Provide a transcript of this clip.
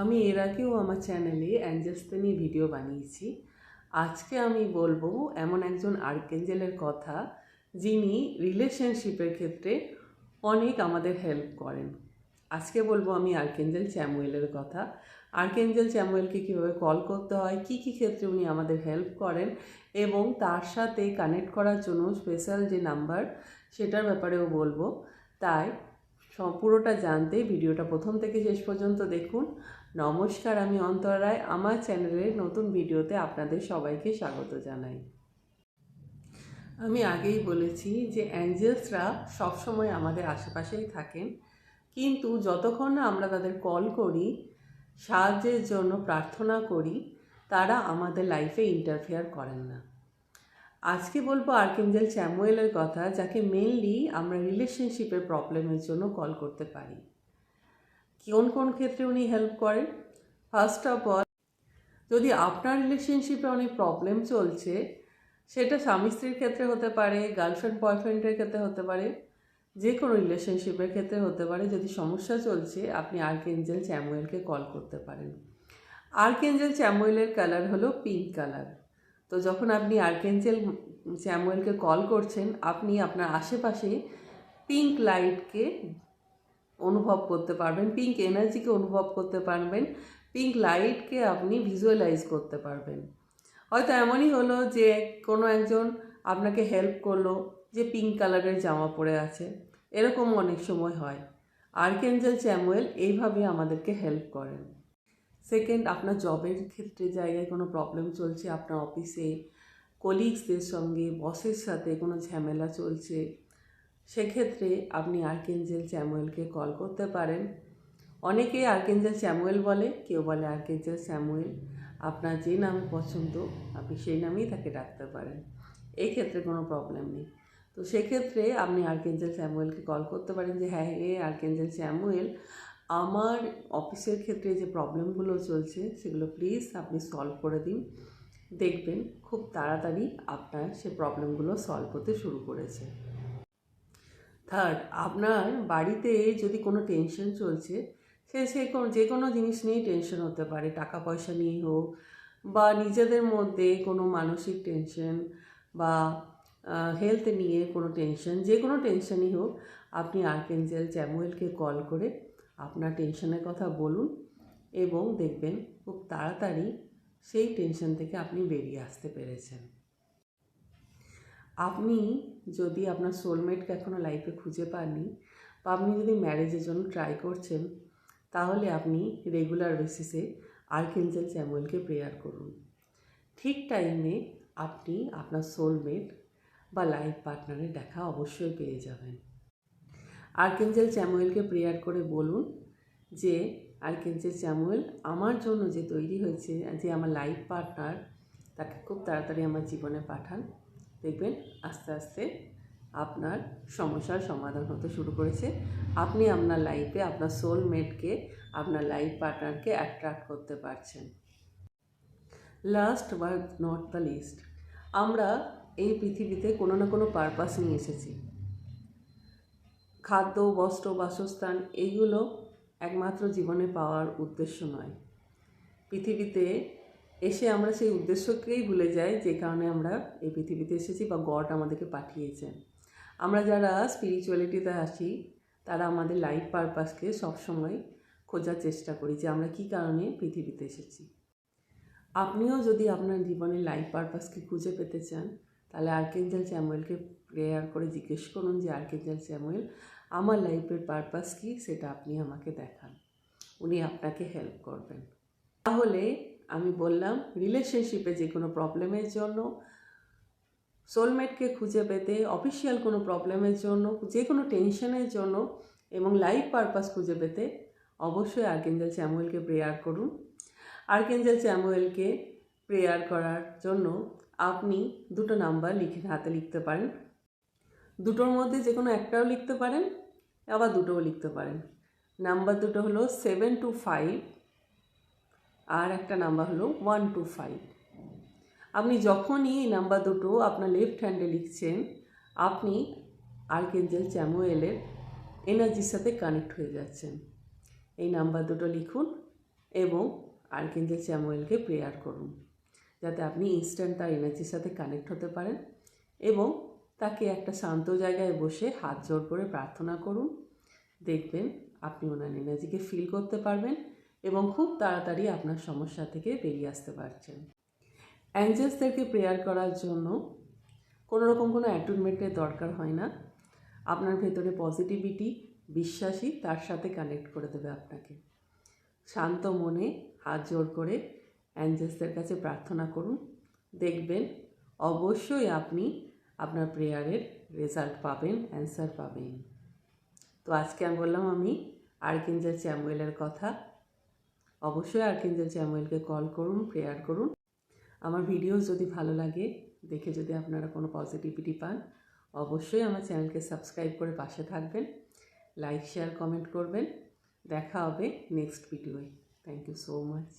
আমি এর আগেও আমার চ্যানেলে অ্যাঞ্জেলসকে নিয়ে ভিডিও বানিয়েছি। আজকে আমি বলবো এমন একজন আর্কেঞ্জেলের কথা যিনি রিলেশনশিপের ক্ষেত্রে অনেক আমাদের হেল্প করেন। আজকে বলবো আমি আর্কেঞ্জেল চ্যামুয়েলের কথা। আর্কেঞ্জেল চ্যামুয়েলকে কীভাবে কল করতে হয়, কী কী ক্ষেত্রে উনি আমাদের হেল্প করেন এবং তার সাথে কানেক্ট করার জন্য স্পেশাল যে নাম্বার সেটার ব্যাপারেও বলবো। তাই পুরোটা জানতে ভিডিওটা প্রথম থেকে শেষ পর্যন্ত দেখুন। নমস্কার, আমি অন্তরা রায়। আমার চ্যানেলের নতুন ভিডিওতে আপনাদের সবাইকে স্বাগত জানাই। আমি আগেই বলেছি যে অ্যাঞ্জেলসরা সবসময় আমাদের আশেপাশেই থাকেন, কিন্তু যতক্ষণ না আমরা তাদের কল করি, সাহায্যের জন্য প্রার্থনা করি, তারা আমাদের লাইফে ইন্টারফেয়ার করেন না। আজকে বলবো আর্কেঞ্জেল চ্যামুয়েলের কথা, যাকে মেনলি আমরা রিলেশনশিপের প্রবলেমের জন্য কল করতে পারি। কোন কোন ক্ষেত্রে উনি হেল্প করেন? ফার্স্ট অফ অল, যদি আপনার রিলেশনশিপে অনেক প্রবলেম চলছে, সেটা স্বামী স্ত্রীর ক্ষেত্রে হতে পারে, গার্লফ্রেন্ড বয়ফ্রেন্ডের ক্ষেত্রে হতে পারে, যে কোনো রিলেশনশিপের ক্ষেত্রে হতে পারে। যদি সমস্যা চলছে, আপনি আর্কেঞ্জেল চ্যামুয়েলকে কল করতে পারেন। আর্কেঞ্জেল চ্যামুয়েলের কালার হলো পিঙ্ক কালার। তো যখন আপনি আর্কেঞ্জেল চ্যামুয়েলকে কল করছেন, আপনি আপনার আশেপাশে পিঙ্ক লাইটকে অনুভব করতে পারবেন, পিঙ্ক এনার্জিকে অনুভব করতে পারবেন, পিঙ্ক লাইটকে আপনি ভিজুয়ালাইজ করতে পারবেন। হয়তো এমনই হলো যে কোনো একজন আপনাকে হেল্প করলো যে পিঙ্ক কালারের জামা পরে আছে, এরকম অনেক সময় হয়। আর্কেঞ্জেল চ্যামুয়েল এইভাবে আমাদেরকে হেল্প করেন। সেকেন্ড, আপনার জবের ক্ষেত্রে জায়গায় কোনো প্রবলেম চলছে, আপনার অফিসে কলিগসদের সঙ্গে, বসের সাথে কোনো ঝামেলা চলছে, সেক্ষেত্রে আপনি আর্কেঞ্জেল চ্যামুয়েলকে কল করতে পারেন। অনেকেই আর্কেঞ্জেল চ্যামুয়েল বলে, কেউ বলে আর্কেঞ্জেল স্যামুয়েল। আপনার যে নামে পছন্দ আপনি সেই নামেই তাকে ডাকতে পারেন, এই ক্ষেত্রে কোনো প্রবলেম নেই। তো সেক্ষেত্রে আপনি আর্কেঞ্জেল স্যামুয়েলকে কল করতে পারেন যে হ্যাঁ আর্কেঞ্জেল স্যামুয়েল, আমার অফিসের ক্ষেত্রে যে প্রবলেমগুলো চলছে সেগুলো প্লিজ আপনি সলভ করে দিন। দেখবেন খুব তাড়াতাড়ি আপনার সে প্রবলেমগুলো সলভ হতে শুরু করেছে। থার্ড, আপনার বাড়িতে যদি কোনো টেনশন চলছে, যে কোনো জিনিস নিয়েই টেনশন হতে পারে, টাকা পয়সা নিয়েই হোক বা নিজেদের মধ্যে কোনো মানসিক টেনশন বা হেলথ নিয়ে কোনো টেনশন, যে কোনো টেনশনই হোক, আপনি আর্কেঞ্জেল চ্যামুয়েলকে কল করে আপনার টেনশনের কথা বলুন এবং দেখবেন খুব তাড়াতাড়ি সেই টেনশন থেকে আপনি বেরিয়ে আসতে পেরেছেন। আপনি যদি আপনার সোলমেটকে এখনও লাইফে খুঁজে পাননি বা আপনি যদি ম্যারেজের জন্য ট্রাই করছেন, তাহলে আপনি রেগুলার বেসিসে আর্কেঞ্জেল চ্যামুয়েলকে প্রেয়ার করুন। ঠিক টাইমে আপনি আপনার সোলমেট বা লাইফ পার্টনারের দেখা অবশ্যই পেয়ে যাবেন। আর্কেঞ্জেল চ্যামুয়েলকে প্রেয়ার করে বলুন যে আর্কেঞ্জেল চ্যামুয়েল, আমার জন্য যে তৈরি হয়েছে, যে আমার লাইফ পার্টনার, তাকে খুব তাড়াতাড়ি আমার জীবনে পাঠান। দেখবেন আস্তে আস্তে আপনার সমস্যার সমাধান হতে শুরু করেছে। আপনি আপনার লাইফে আপনার সোলমেটকে, আপনার লাইফ পার্টনারকে অ্যাট্রাক্ট করতে পারছেন। Last but not the least, আমরা এই পৃথিবীতে কোনো না কোনো পারপাস নিয়ে এসেছি। খাদ্য, বস্ত্র, বাসস্থান এইগুলো একমাত্র জীবনে পাওয়ার উদ্দেশ্য নয়। পৃথিবীতে এসে আমরা সেই উদ্দেশ্যকেই ভুলে যাই যে কারণে আমরা এই পৃথিবীতে এসেছি বা গড আমাদেরকে পাঠিয়েছেন। আমরা যারা স্পিরিচুয়ালিটিতে আসি, তারা আমাদের লাইফ পারপাসকে সবসময় খোঁজার চেষ্টা করি যে আমরা কী কারণে পৃথিবীতে এসেছি। আপনিও যদি আপনার জীবনের লাইফ পারপাসকে খুঁজে পেতে চান, তাহলে আর্কেঞ্জেল চ্যামুয়েলকে প্রেয়ার করে জিজ্ঞেস করুন যে আর্কেঞ্জেল চ্যামুয়েল, আমার লাইফের পারপাস কী সেটা আপনি আমাকে দেখান। উনি আপনাকে হেল্প করবেন। তাহলে আমি বললাম, রিলেশনশিপে যে কোনো প্রবলেমের জন্য, সোলমেটকে খুঁজে পেতে, অফিসিয়াল কোনো প্রবলেমের জন্য, যে কোনো টেনশনের জন্য এবং লাইফ পারপাস খুঁজে পেতে অবশ্যই আর্কেঞ্জেল চ্যামুয়েলকে প্রেয়ার করুন। আর্কেঞ্জেল চ্যামুয়েলকে প্রেয়ার করার জন্য আপনি দুটো নাম্বার হাতে লিখতে পারেন। দুটোর মধ্যে যে কোনো একটাও লিখতে পারেন, আবার দুটোও লিখতে পারেন। নাম্বার দুটো হলো 725 আর একটা নাম্বার হলো 125। আপনি যখনই এই নাম্বার দুটো আপনার লেফট হ্যান্ডে লিখছেন, আপনি আর্কেঞ্জেল চ্যামুয়েলের এনার্জির সাথে কানেক্ট হয়ে যাচ্ছেন। এই নাম্বার দুটো লিখুন এবং আর্কেঞ্জেল চ্যামুয়েলকে প্রেয়ার করুন, যাতে আপনি ইনস্ট্যান্ট তার এনার্জির সাথে কানেক্ট হতে পারেন এবং তাকে একটা শান্ত জায়গায় বসে হাত জোড় করে প্রার্থনা করুন। দেখবেন আপনি ওনার এনার্জিকে ফিল করতে পারবেন এবং খুব তাড়াতাড়ি আপনার সমস্যা থেকে বেরিয়ে আসতে পারছেন। অ্যাঞ্জেলসদেরকে প্রেয়ার করার জন্য কোনো রকম কোনো অ্যাটুনমেন্টের দরকার হয় না। আপনার ভেতরে পজিটিভিটি, বিশ্বাসী তার সাথে কানেক্ট করে দেবে আপনাকে। শান্ত মনে হাত জোড় করে অ্যাঞ্জেলসদের কাছে প্রার্থনা করুন। দেখবেন অবশ্যই আপনি আপনার প্রেয়ারের রেজাল্ট পাবেন, অ্যান্সার পাবেন। তো আজকে আমি বললাম আমি আর্কেঞ্জেল চ্যামুয়েলের কথা। অবশ্যই আর্কেঞ্জেল চ্যামুয়েলকে কল করুন, প্রেয়ার করুন। আমার ভিডিওস যদি ভালো লাগে, দেখে যদি আপনারা কোনো পজিটিভিটি পান, অবশ্যই আমার চ্যানেলকে সাবস্ক্রাইব করে পাশে থাকবেন, লাইক শেয়ার কমেন্ট করবেন। দেখা হবে নেক্সট ভিডিওয়। Thank you so much.